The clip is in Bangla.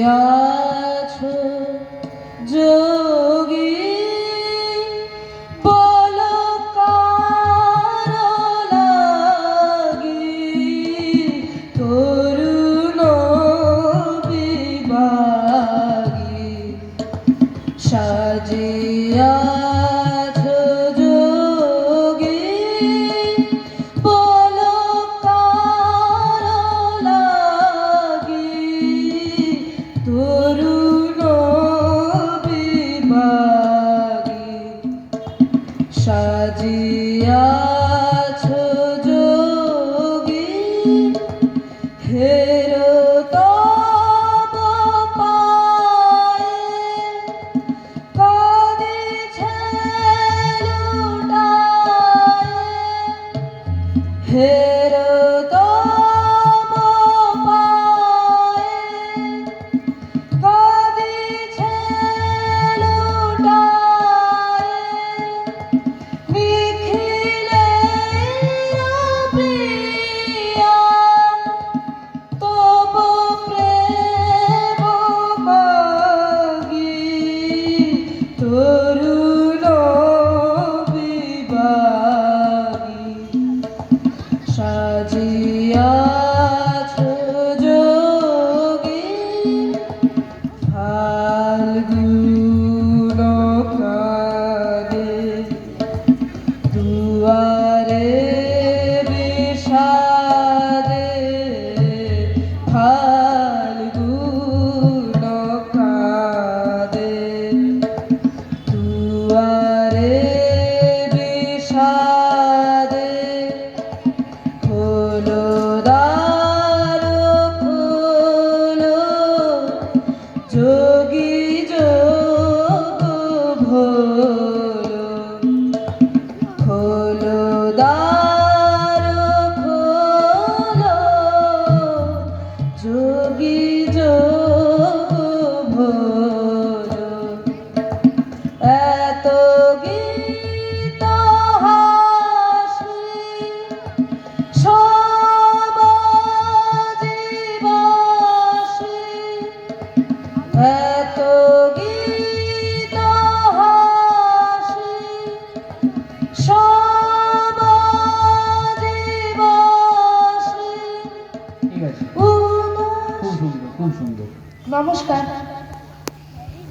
সাজিয়াছো যোগী বলো কার লাগি তরুণ বিভাগী সাজিয়াছো যোগী বলো কার লাগি তরুণ বিভাগী সাজিয়াছো যোগী হেরো তব পায়ে কাঁদিছে লুটায়ে হেরো তব পায়ে কাঁদিছে লুটায়ে নিখিলে প্রিয়া তব প্রেম মাগি তরুণ বিভাগী সাজিয়াছো যোগী ফাল্গুন কালে দুয়ারে বিষাদে ফাল্গুন কালে দুয়ারে বিষাদে খোলো দ্বার খোলো যোগী যোগ ভোলো খোলো দ্বার খোলো যোগী যোগ ভোলো এত গীত হাসি সমাজবাসী এত গীত হাসি সমাজবাসী ঠিক আছে, খুব সুন্দর, খুব সুন্দর। নমস্কার।